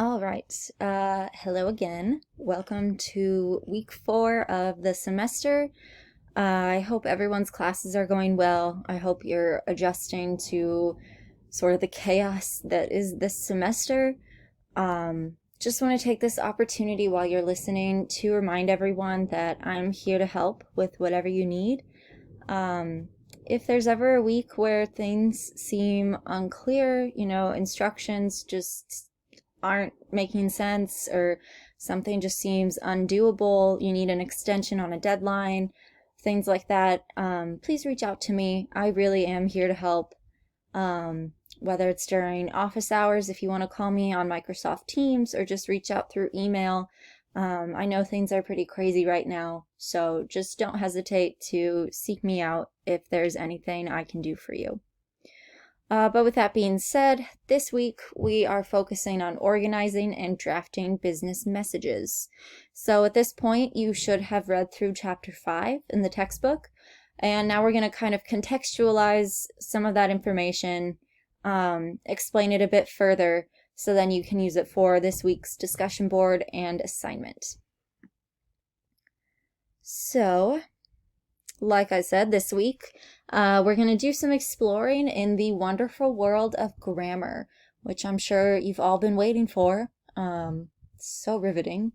All right. Hello again. Welcome to week 4 of the semester. I hope everyone's classes are going well. I hope you're adjusting to sort of the chaos that is this semester. Just want to take this opportunity while you're listening to remind everyone that I'm here to help with whatever you need. If there's ever a week where things seem unclear, instructions just aren't making sense or something just seems undoable, you need an extension on a deadline, things like that, please reach out to me. I really am here to help. Whether it's during office hours, if you want to call me on Microsoft Teams, or just reach out through email. I know things are pretty crazy right now, so just don't hesitate to seek me out if there's anything I can do for you. But with that being said, this week we are focusing on organizing and drafting business messages. So at this point, you should have read through chapter 5 in the textbook, and now we're going to kind of contextualize some of that information, explain it a bit further, so then you can use it for this week's discussion board and assignment. So, like I said, this week, we're going to do some exploring in the wonderful world of grammar, which I'm sure you've all been waiting for. So riveting.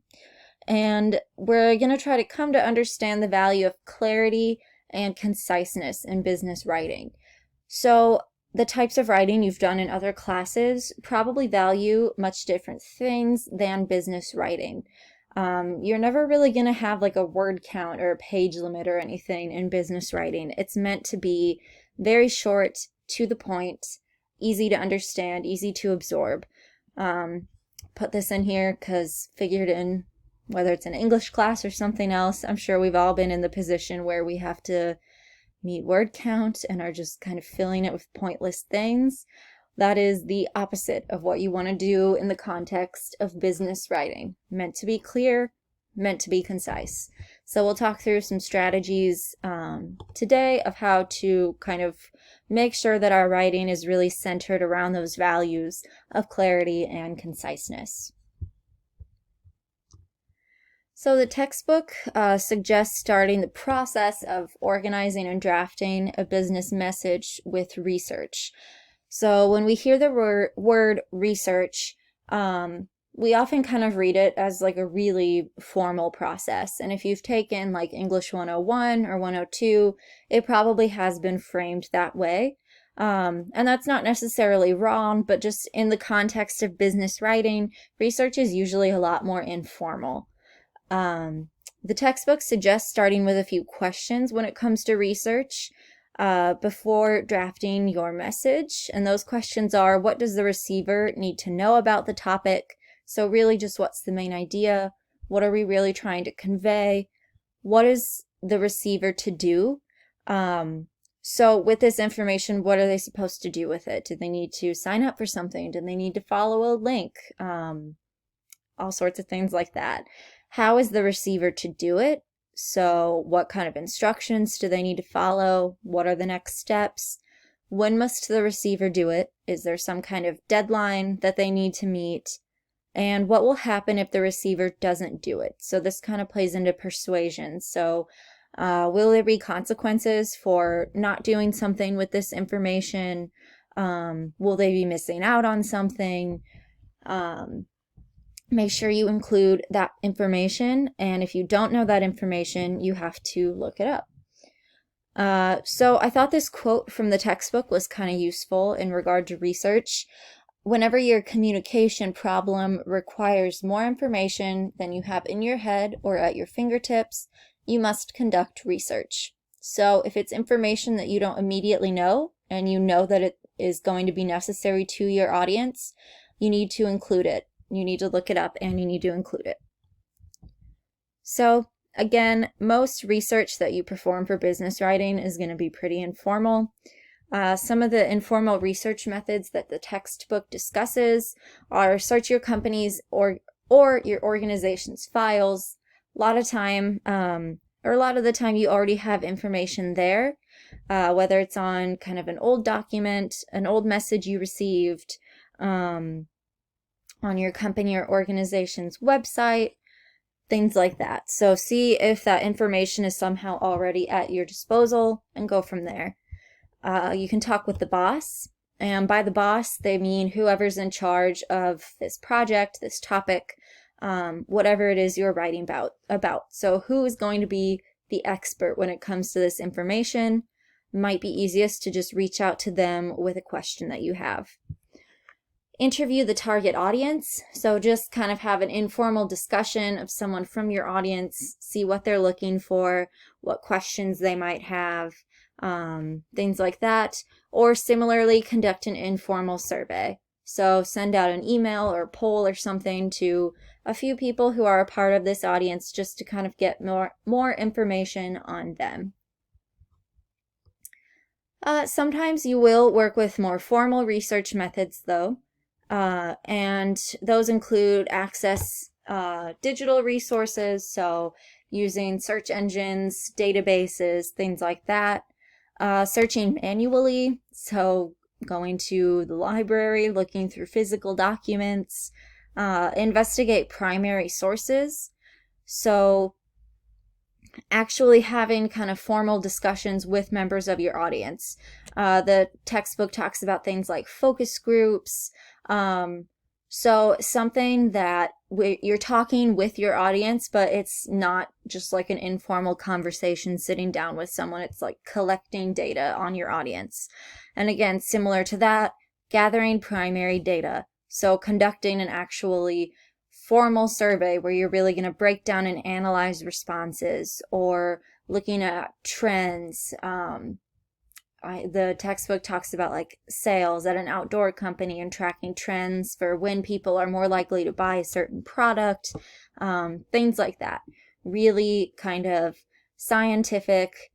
And we're going to try to come to understand the value of clarity and conciseness in business writing. So the types of writing you've done in other classes probably value much different things than business writing. You're never really going to have like a word count or a page limit or anything in business writing. It's meant to be very short, to the point, easy to understand, easy to absorb. Put this in here because figured in, whether it's an English class or something else, I'm sure we've all been in the position where we have to meet word count and are just kind of filling it with pointless things. That is the opposite of what you want to do in the context of business writing. Meant to be clear, meant to be concise. So we'll talk through some strategies today of how to kind of make sure that our writing is really centered around those values of clarity and conciseness. So the textbook suggests starting the process of organizing and drafting a business message with research. So when we hear the word research, we often kind of read it as like a really formal process. And if you've taken like English 101 or 102, it probably has been framed that way. And that's not necessarily wrong, but just in the context of business writing, research is usually a lot more informal. The textbook suggests starting with a few questions when it comes to research before drafting your message. And those questions are, what does the receiver need to know about the topic? So really just what's the main idea? What are we really trying to convey? What is the receiver to do? So with this information, what are they supposed to do with it? Do they need to sign up for something? Do they need to follow a link? All sorts of things like that. How is the receiver to do it? So what kind of instructions do they need to follow? What are the next steps? When must the receiver do it? Is there some kind of deadline that they need to meet? And what will happen if the receiver doesn't do it? So this kind of plays into persuasion. So will there be consequences for not doing something with this information? Will they be missing out on something? Make sure you include that information, and if you don't know that information, you have to look it up. So I thought this quote from the textbook was kind of useful in regard to research. Whenever your communication problem requires more information than you have in your head or at your fingertips, you must conduct research. So if it's information that you don't immediately know, and you know that it is going to be necessary to your audience, you need to include it. You need to look it up and you need to include it. So again, most research that you perform for business writing is going to be pretty informal. Some of the informal research methods that the textbook discusses are search your company's or your organization's files. A lot of the time you already have information there, whether it's on kind of an old document, an old message you received, on your company or organization's website, things like that. So see if that information is somehow already at your disposal and go from there. You can talk with the boss, and by the boss, they mean whoever's in charge of this project, this topic, whatever it is you're writing about. So who is going to be the expert when it comes to this information? Might be easiest to just reach out to them with a question that you have. Interview the target audience. So just kind of have an informal discussion of someone from your audience, see what they're looking for, what questions they might have, things like that. Or similarly, conduct an informal survey. So send out an email or a poll or something to a few people who are a part of this audience just to kind of get more information on them. Sometimes you will work with more formal research methods though, and those include access digital resources, so using search engines, databases, things like that. Searching manually, so going to the library, looking through physical documents. Investigate primary sources, so actually having kind of formal discussions with members of your audience. The textbook talks about things like focus groups. So something that you're talking with your audience, but it's not just like an informal conversation sitting down with someone. It's like collecting data on your audience. And again, similar to that, gathering primary data. So conducting an actually formal survey where you're really going to break down and analyze responses, or looking at trends. The textbook talks about like sales at an outdoor company and tracking trends for when people are more likely to buy a certain product, things like that. Really kind of scientific,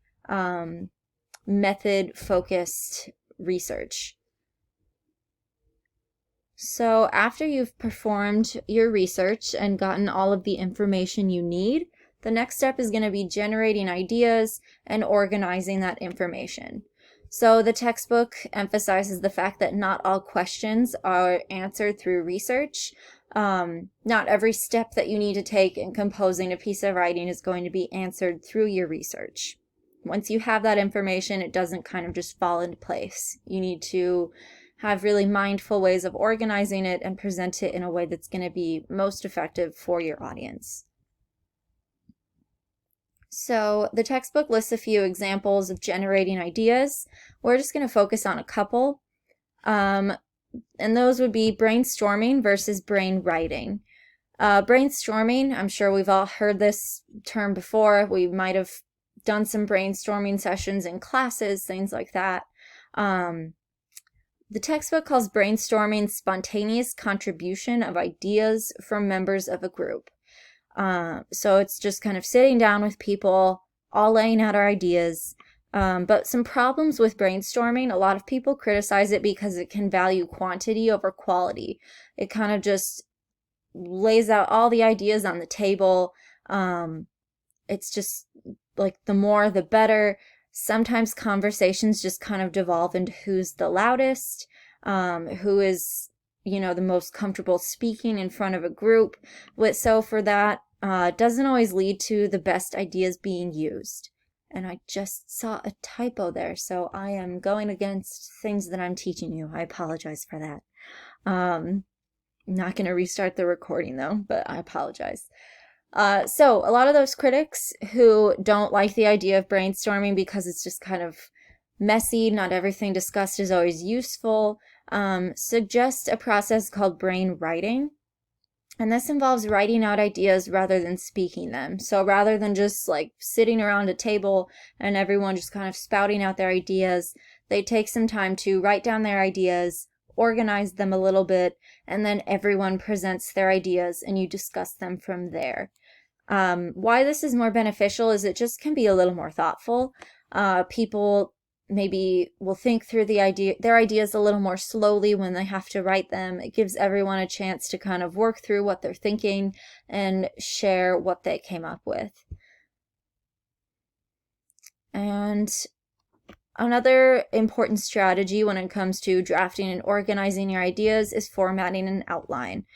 method-focused research. So after you've performed your research and gotten all of the information you need, the next step is going to be generating ideas and organizing that information. So the textbook emphasizes the fact that not all questions are answered through research. Not every step that you need to take in composing a piece of writing is going to be answered through your research. Once you have that information, it doesn't kind of just fall into place. You need to have really mindful ways of organizing it and present it in a way that's going to be most effective for your audience. So the textbook lists a few examples of generating ideas. We're just going to focus on a couple. And those would be brainstorming versus brainwriting. Brainstorming, I'm sure we've all heard this term before. We might have done some brainstorming sessions in classes, things like that. The textbook calls brainstorming spontaneous contribution of ideas from members of a group. So it's just kind of sitting down with people, all laying out our ideas. But some problems with brainstorming, a lot of people criticize it because it can value quantity over quality. It kind of just lays out all the ideas on the table. It's just like the more the better. Sometimes conversations just kind of devolve into who's the loudest, who is, the most comfortable speaking in front of a group. So for that, doesn't always lead to the best ideas being used. And I just saw a typo there, so I am going against things that I'm teaching you. I apologize for that. I'm not going to restart the recording though, but I apologize. So a lot of those critics who don't like the idea of brainstorming because it's just kind of messy, not everything discussed is always useful, suggest a process called brainwriting. And this involves writing out ideas rather than speaking them. So rather than just like sitting around a table and everyone just kind of spouting out their ideas, they take some time to write down their ideas, organize them a little bit, and then everyone presents their ideas and you discuss them from there. Why this is more beneficial is it just can be a little more thoughtful. People maybe will think through their ideas a little more slowly when they have to write them. It gives everyone a chance to kind of work through what they're thinking and share what they came up with. And Another important strategy when it comes to drafting and organizing your ideas is formatting an outline.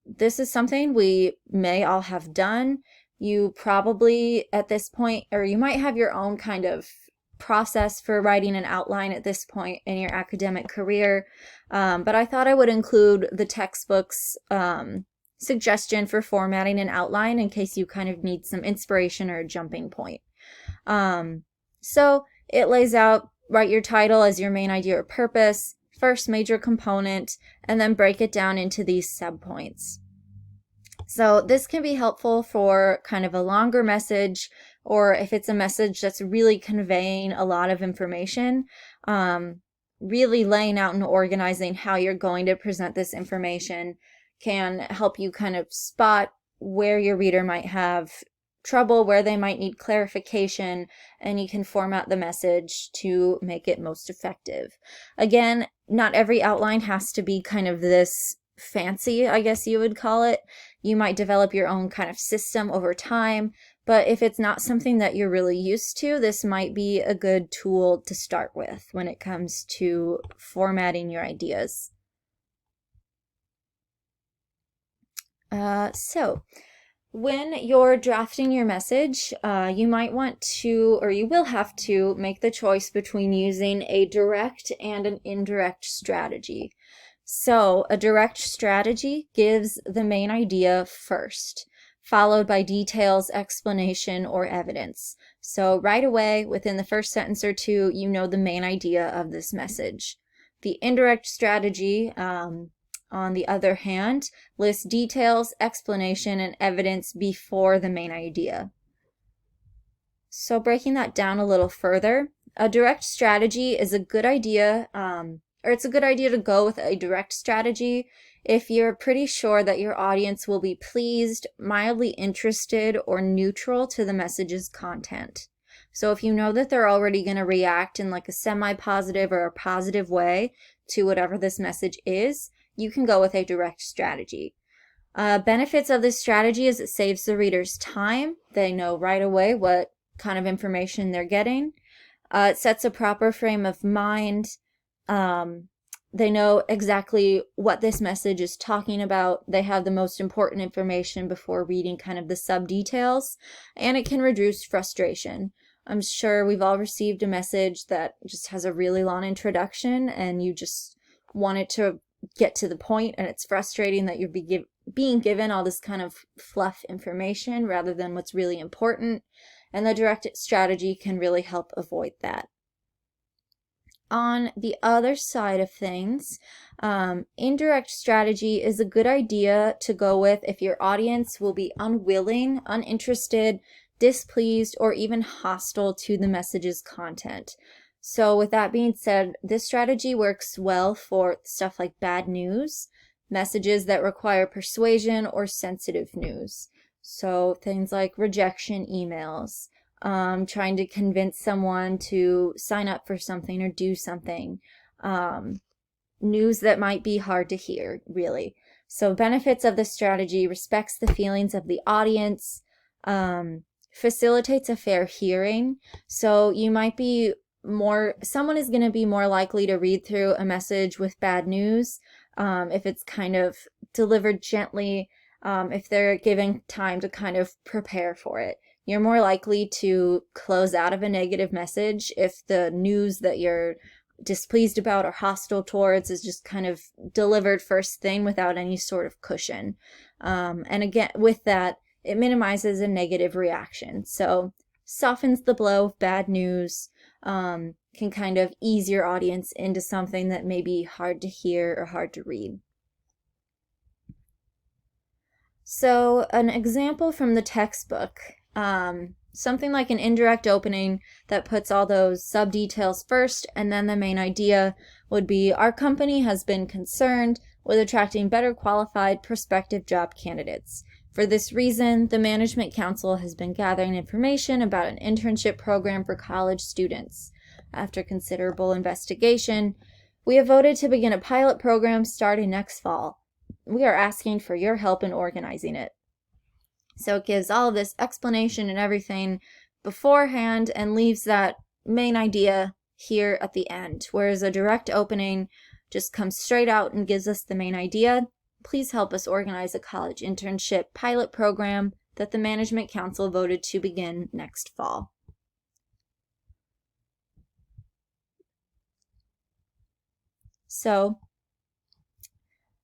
This is something we may all have done. You probably at this point, or you might have your own kind of process for writing an outline at this point in your academic career, but I thought I would include the textbook's suggestion for formatting an outline in case you kind of need some inspiration or a jumping point. So it lays out, write your title as your main idea or purpose, first major component, and then break it down into these subpoints. So this can be helpful for kind of a longer message, or if it's a message that's really conveying a lot of information, really laying out and organizing how you're going to present this information can help you kind of spot where your reader might have trouble, where they might need clarification, and you can format the message to make it most effective. Again, not every outline has to be kind of this fancy, I guess you would call it. You might develop your own kind of system over time, but if it's not something that you're really used to, this might be a good tool to start with when it comes to formatting your ideas. So when you're drafting your message, you might want to, or you will have to, make the choice between using a direct and an indirect strategy. So a direct strategy gives the main idea first, followed by details, explanation, or evidence. So right away, within the first sentence or two, you know the main idea of this message. The indirect strategy, on the other hand, lists details, explanation, and evidence before the main idea. So breaking that down a little further, a direct strategy is a good idea, or it's a good idea to go with a direct strategy if you're pretty sure that your audience will be pleased, mildly interested, or neutral to the message's content. So if you know that they're already going to react in like a semi-positive or a positive way to whatever this message is, you can go with a direct strategy. Benefits of this strategy is it saves the readers time. They know right away what kind of information they're getting. It sets a proper frame of mind. They know exactly what this message is talking about. They have the most important information before reading kind of the sub-details, and it can reduce frustration. I'm sure we've all received a message that just has a really long introduction and you just want it to get to the point, and it's frustrating that you're being given all this kind of fluff information rather than what's really important, and the direct strategy can really help avoid that. On the other side of things, indirect strategy is a good idea to go with if your audience will be unwilling, uninterested, displeased, or even hostile to the message's content. So with that being said, this strategy works well for stuff like bad news, messages that require persuasion, or sensitive news. So things like rejection emails, trying to convince someone to sign up for something or do something, news that might be hard to hear, really. So benefits of this strategy: respects the feelings of the audience, facilitates a fair hearing. So you might be someone is going to be more likely to read through a message with bad news if it's kind of delivered gently, if they're given time to kind of prepare for it. You're more likely to close out of a negative message if the news that you're displeased about or hostile towards is just kind of delivered first thing without any sort of cushion. And again, with that, it minimizes a negative reaction. So softens the blow of bad news, can kind of ease your audience into something that may be hard to hear or hard to read. So an example from the textbook, something like an indirect opening that puts all those sub-details first and then the main idea would be: our company has been concerned with attracting better qualified prospective job candidates. For this reason, the Management Council has been gathering information about an internship program for college students. After considerable investigation, we have voted to begin a pilot program starting next fall. We are asking for your help in organizing it. So it gives all of this explanation and everything beforehand and leaves that main idea here at the end, whereas a direct opening just comes straight out and gives us the main idea. Please help us organize a college internship pilot program that the Management Council voted to begin next fall. So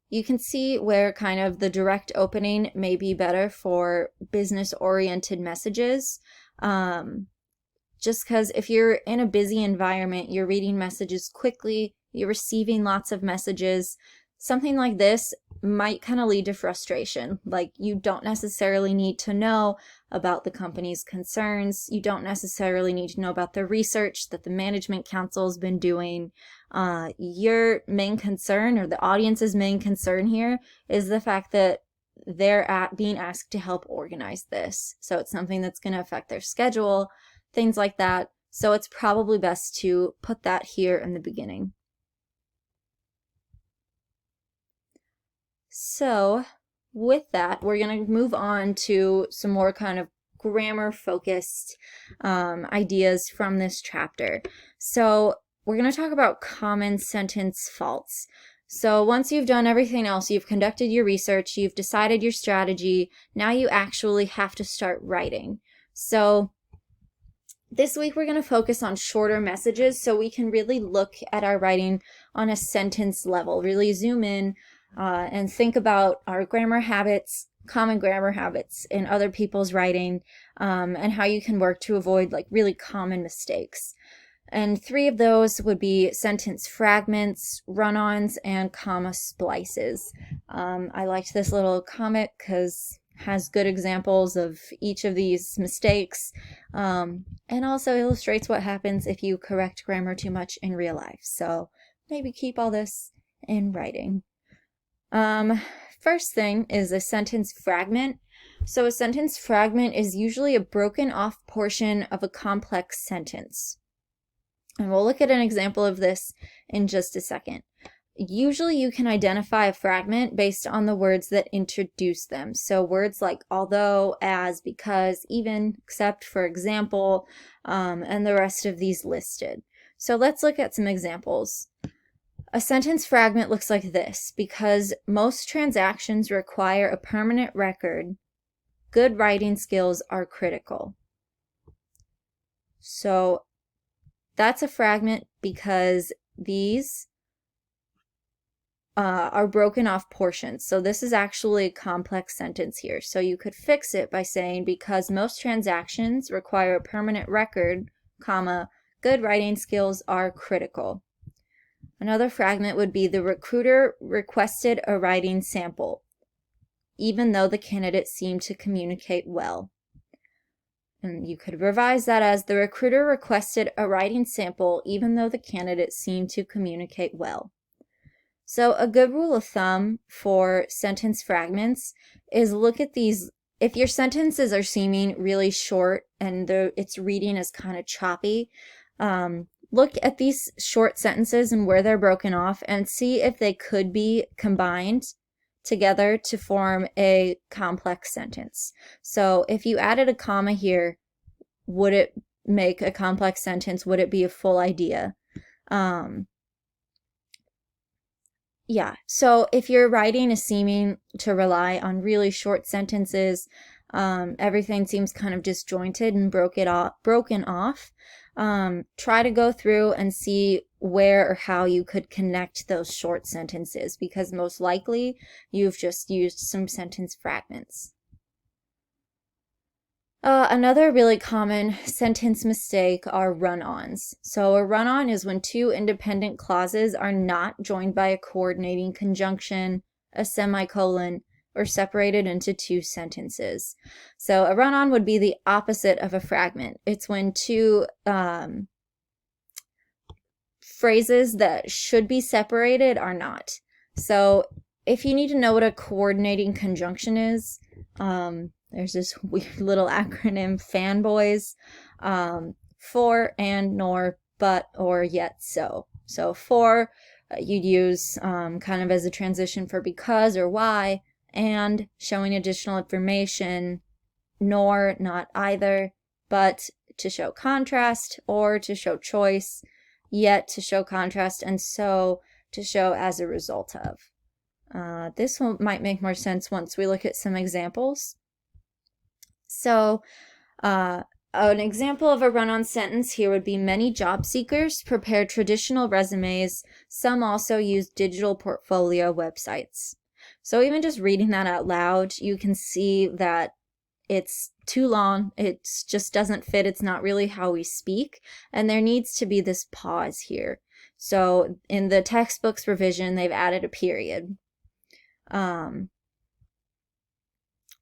you can see where kind of the direct opening may be better for business-oriented messages. Just because if you're in a busy environment, you're reading messages quickly, you're receiving lots of messages, something like this might kind of lead to frustration. Like, you don't necessarily need to know about the company's concerns. You don't necessarily need to know about the research that the Management Council has been doing. Your main concern, or the audience's main concern here, is the fact that they're being asked to help organize this. So it's something that's going to affect their schedule, things like that. So it's probably best to put that here in the beginning. So with that, we're going to move on to some more kind of grammar-focused ideas from this chapter. So we're going to talk about common sentence faults. So once you've done everything else, you've conducted your research, you've decided your strategy, now you actually have to start writing. So this week we're going to focus on shorter messages so we can really look at our writing on a sentence level, really zoom in and think about our grammar habits, common grammar habits in other people's writing, and how you can work to avoid like really common mistakes. And 3 of those would be sentence fragments, run-ons, and comma splices. I liked this little comic because it has good examples of each of these mistakes, and also illustrates what happens if you correct grammar too much in real life. So maybe keep all this in writing. First thing is a sentence fragment. So a sentence fragment is usually a broken off portion of a complex sentence. And we'll look at an example of this in just a second. Usually you can identify a fragment based on the words that introduce them. So words like although, as, because, even, except, for example, and the rest of these listed. So let's look at some examples. A sentence fragment looks like this: because most transactions require a permanent record, good writing skills are critical. So that's a fragment because these are broken off portions. So this is actually a complex sentence here. So you could fix it by saying because most transactions require a permanent record, comma, good writing skills are critical. Another fragment would be the recruiter requested a writing sample, even though the candidate seemed to communicate well. And you could revise that as the recruiter requested a writing sample, even though the candidate seemed to communicate well. So a good rule of thumb for sentence fragments is look at these. If your sentences are seeming really short and its reading is kind of choppy, look at these short sentences and where they're broken off and see if they could be combined together to form a complex sentence. So if you added a comma here, would it make a complex sentence? Would it be a full idea? Yeah, so if your writing is seeming to rely on really short sentences, everything seems kind of disjointed and broken off, try to go through and see where or how you could connect those short sentences, because most likely you've just used some sentence fragments. Another really common sentence mistake are run-ons. So a run-on is when 2 independent clauses are not joined by a coordinating conjunction, a semicolon, or separated into 2 sentences. So a run-on would be the opposite of a fragment. It's when 2 phrases that should be separated are not. So if you need to know what a coordinating conjunction is, there's this weird little acronym, fanboys, for, and, nor, but, or, yet, so. So for, you'd use kind of as a transition for because or why, and showing additional information, nor, not either, but to show contrast, or to show choice, yet to show contrast, and so to show as a result of. This one might make more sense once we look at some examples. So, an example of a run-on sentence here would be many job seekers prepare traditional resumes. Some also use digital portfolio websites. So even just reading that out loud, you can see that it's too long. It just doesn't fit. It's not really how we speak. And there needs to be this pause here. So in the textbook's revision, they've added a period.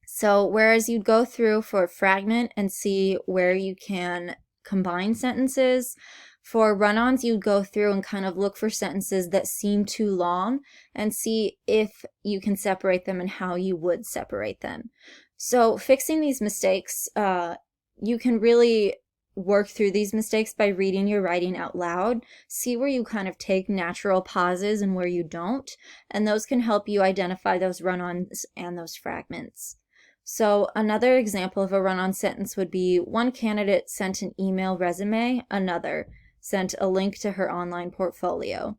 So whereas you'd go through for a fragment and see where you can combine sentences, for run-ons you'd go through and kind of look for sentences that seem too long and see if you can separate them and how you would separate them. So fixing these mistakes, you can really work through these mistakes by reading your writing out loud. See where you kind of take natural pauses and where you don't, and those can help you identify those run-ons and those fragments. So another example of a run-on sentence would be one candidate sent an email resume, another sent a link to her online portfolio.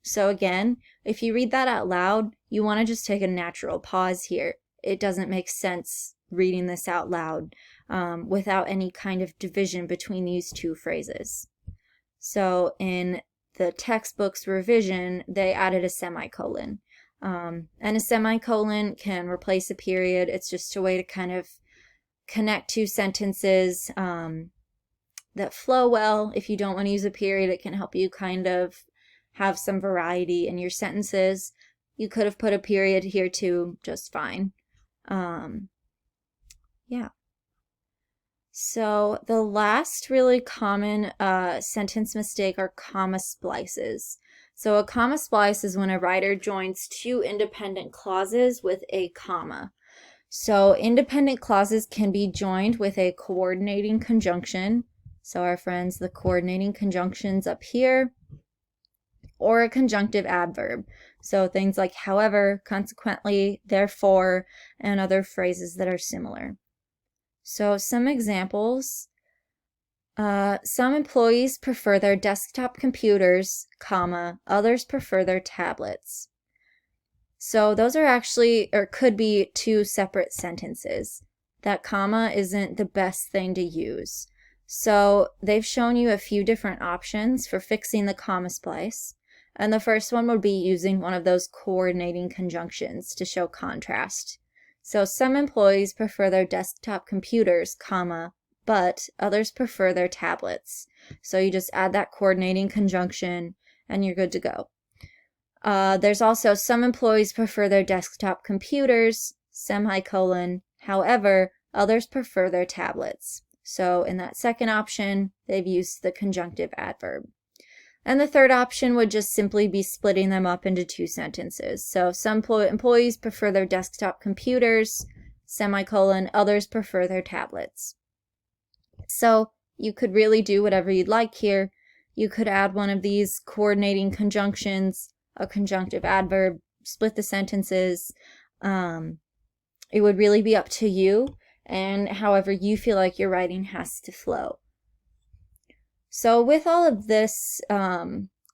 So again, if you read that out loud, you want to just take a natural pause here. It doesn't make sense reading this out loud without any kind of division between these two phrases. So in the textbook's revision, they added a semicolon. And a semicolon can replace a period. It's just a way to kind of connect two sentences that flow well. If you don't want to use a period, it can help you kind of have some variety in your sentences. You could have put a period here too, just fine. Yeah. So the last really common sentence mistake are comma splices. So a comma splice is when a writer joins two independent clauses with a comma. So independent clauses can be joined with a coordinating conjunction. So our friends, the coordinating conjunctions up here, or a conjunctive adverb. So things like however, consequently, therefore, and other phrases that are similar. So some examples. Some employees prefer their desktop computers, comma, others prefer their tablets. So those are actually, or could be, two separate sentences. That comma isn't the best thing to use. So they've shown you a few different options for fixing the comma splice. And the first one would be using one of those coordinating conjunctions to show contrast. So some employees prefer their desktop computers, comma, but others prefer their tablets. So you just add that coordinating conjunction and you're good to go. There's also some employees prefer their desktop computers, semicolon, however, others prefer their tablets. So in that second option, they've used the conjunctive adverb. And the third option would just simply be splitting them up into two sentences. So some employees prefer their desktop computers, semicolon, others prefer their tablets. So you could really do whatever you'd like here. You could add one of these coordinating conjunctions, a conjunctive adverb, split the sentences. It would really be up to you and however you feel like your writing has to flow. So with all of this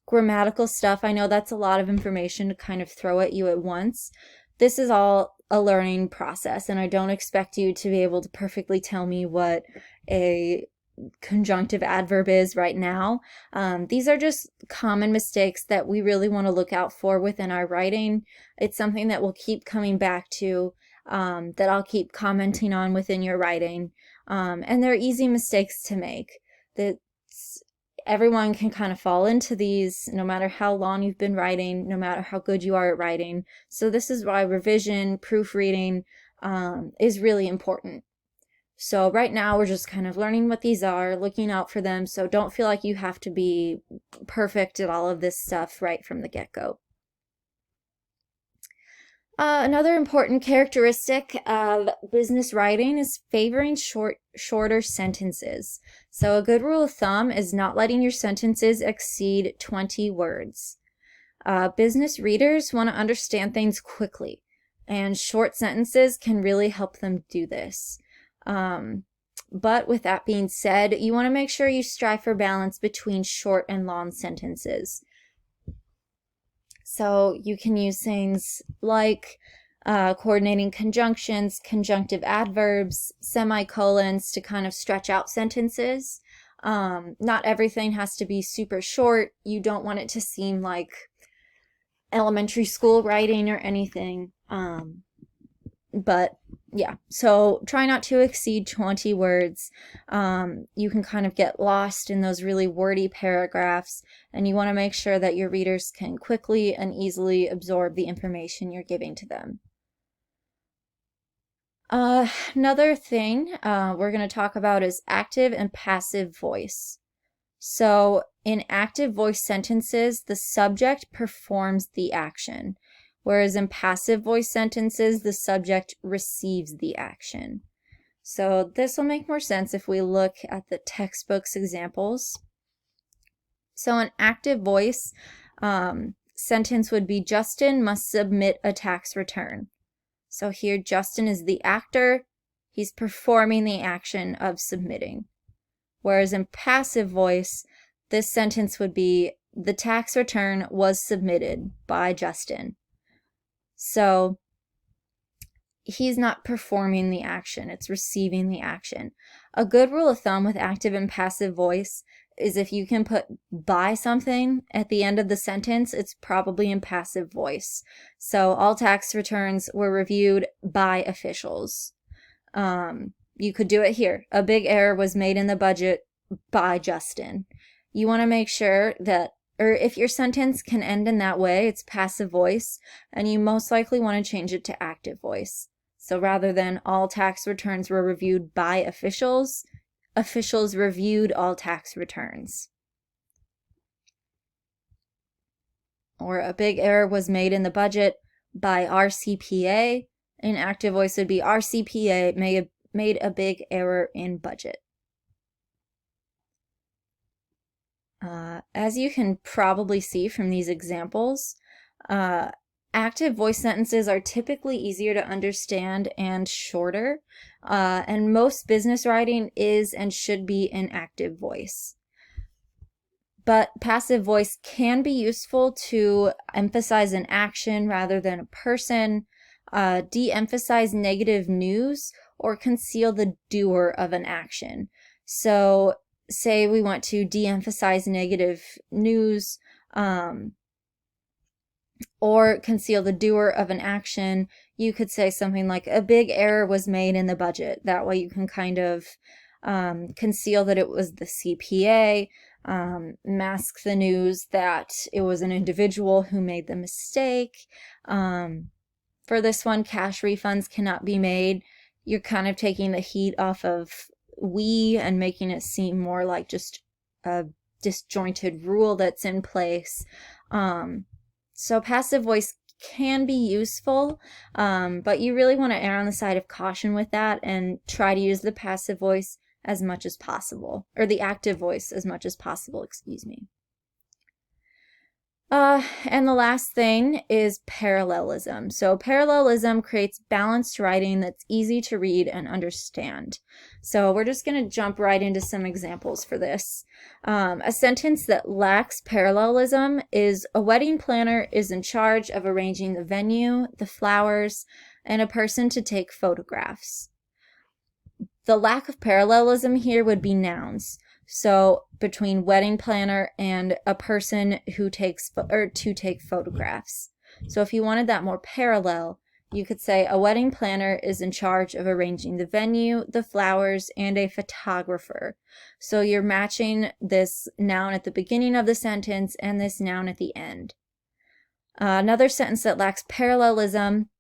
grammatical stuff, I know that's a lot of information to kind of throw at you at once. This is all a learning process, and I don't expect you to be able to perfectly tell me what a conjunctive adverb is right now. These are just common mistakes that we really want to look out for within our writing. It's something that we'll keep coming back to, that I'll keep commenting on within your writing. And they're easy mistakes to make. Everyone can kind of fall into these no matter how long you've been writing, no matter how good you are at writing. So this is why revision, proofreading is really important. So right now we're just kind of learning what these are, looking out for them, so don't feel like you have to be perfect at all of this stuff right from the get-go. Another important characteristic of business writing is favoring shorter sentences. So a good rule of thumb is not letting your sentences exceed 20 words. Business readers want to understand things quickly, and short sentences can really help them do this. But with that being said, you want to make sure you strive for balance between short and long sentences. So you can use things like coordinating conjunctions, conjunctive adverbs, semicolons to kind of stretch out sentences. Not everything has to be super short. You don't want it to seem like elementary school writing or anything. But yeah, so try not to exceed 20 words. You can kind of get lost in those really wordy paragraphs, and you want to make sure that your readers can quickly and easily absorb the information you're giving to them. Another thing we're going to talk about is active and passive voice. So in active voice sentences, the subject performs the action, whereas in passive voice sentences, the subject receives the action. So this will make more sense if we look at the textbook's examples. So an active voice sentence would be, Justin must submit a tax return. So here Justin is the actor. He's performing the action of submitting. Whereas in passive voice, this sentence would be, the tax return was submitted by Justin. So he's not performing the action, it's receiving the action. A good rule of thumb with active and passive voice is if you can put by something at the end of the sentence, it's probably in passive voice. So all tax returns were reviewed by officials. You could do it here. A big error was made in the budget by Justin. You want to make sure that, or if your sentence can end in that way, it's passive voice, and you most likely want to change it to active voice. So rather than all tax returns were reviewed by officials, officials reviewed all tax returns. Or a big error was made in the budget by our CPA. In active voice would be, our CPA made a big error in budget. As you can probably see from these examples, active voice sentences are typically easier to understand and shorter, and most business writing is and should be in active voice. But passive voice can be useful to emphasize an action rather than a person, de-emphasize negative news, or conceal the doer of an action. So say we want to de-emphasize negative news or conceal the doer of an action, you could say something like, a big error was made in the budget. That way you can kind of conceal that it was the CPA, mask the news that it was an individual who made the mistake. For this one, cash refunds cannot be made. You're kind of taking the heat off of we and making it seem more like just a disjointed rule that's in place. So passive voice can be useful, but you really want to err on the side of caution with that and try to use the passive voice as much as possible, or the active voice as much as possible, excuse me. And the last thing is parallelism. So parallelism creates balanced writing that's easy to read and understand. So we're just going to jump right into some examples for this. A sentence that lacks parallelism is, a wedding planner is in charge of arranging the venue, the flowers, and a person to take photographs. The lack of parallelism here would be nouns. So between wedding planner and a person who takes to take photographs. So if you wanted that more parallel, you could say a wedding planner is in charge of arranging the venue, the flowers, and a photographer. So you're matching this noun at the beginning of the sentence and this noun at the end. Another sentence that lacks parallelism,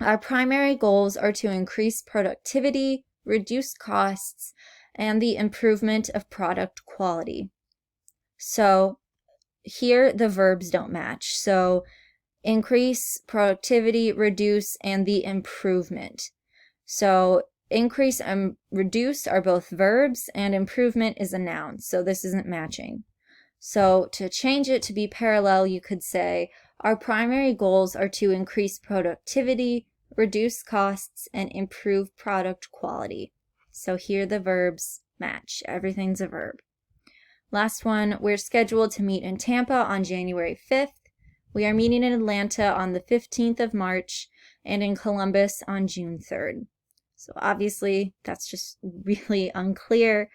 our primary goals are to increase productivity, reduce costs, and the improvement of product quality. So here the verbs don't match. So increase, productivity, reduce, and the improvement. So increase and reduce are both verbs, and improvement is a noun. So this isn't matching. So to change it to be parallel, you could say, our primary goals are to increase productivity, reduce costs, and improve product quality. So here the verbs match. Everything's a verb. Last one, we're scheduled to meet in Tampa on January 5th. We are meeting in Atlanta on the 15th of March and in Columbus on June 3rd. So obviously that's just really unclear.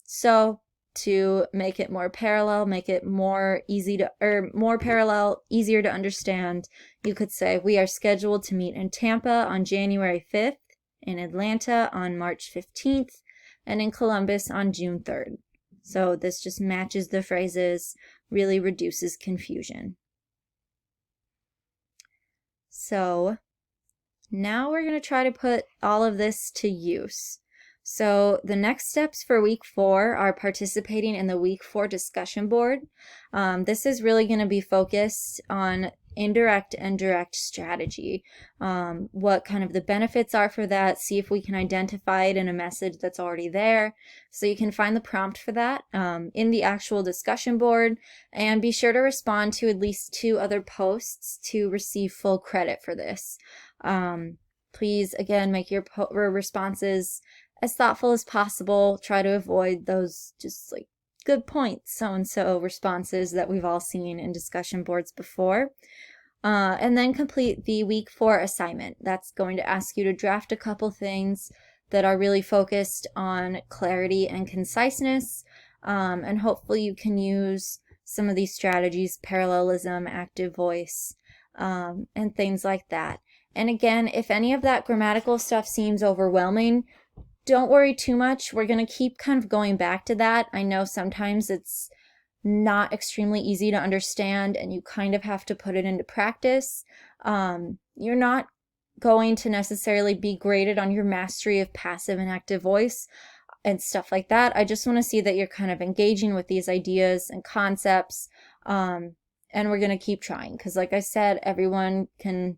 So to make it more parallel, make it more easier to understand, you could say we are scheduled to meet in Tampa on January 5th, in Atlanta on March 15th, and in Columbus on June 3rd. So this just matches the phrases, really reduces confusion. So now we're going to try to put all of this to use. So the next steps for week 4 are participating in the week 4 discussion board. This is really going to be focused on indirect and direct strategy. What kind of the benefits are for that, see if we can identify it in a message that's already there. So you can find the prompt for that in the actual discussion board, and be sure to respond to at least 2 other posts to receive full credit for this. Please, again, make your responses as thoughtful as possible. Try to avoid those just like good points so-and-so responses that we've all seen in discussion boards before. And then complete the week 4 assignment. That's going to ask you to draft a couple things that are really focused on clarity and conciseness. And hopefully you can use some of these strategies, parallelism, active voice, and things like that. And again, if any of that grammatical stuff seems overwhelming, don't worry too much. We're going to keep kind of going back to that. I know sometimes it's not extremely easy to understand and you kind of have to put it into practice. You're not going to necessarily be graded on your mastery of passive and active voice and stuff like that. I just want to see that you're kind of engaging with these ideas and concepts. And we're going to keep trying because, like I said, everyone can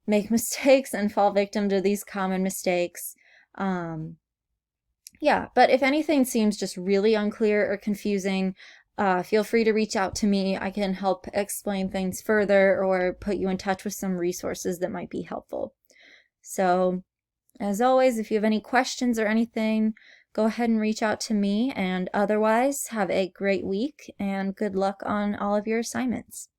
make mistakes and fall victim to these common mistakes. Yeah, but if anything seems just really unclear or confusing, feel free to reach out to me. I can help explain things further or put you in touch with some resources that might be helpful. So, as always, if you have any questions or anything, go ahead and reach out to me. And otherwise, have a great week and good luck on all of your assignments.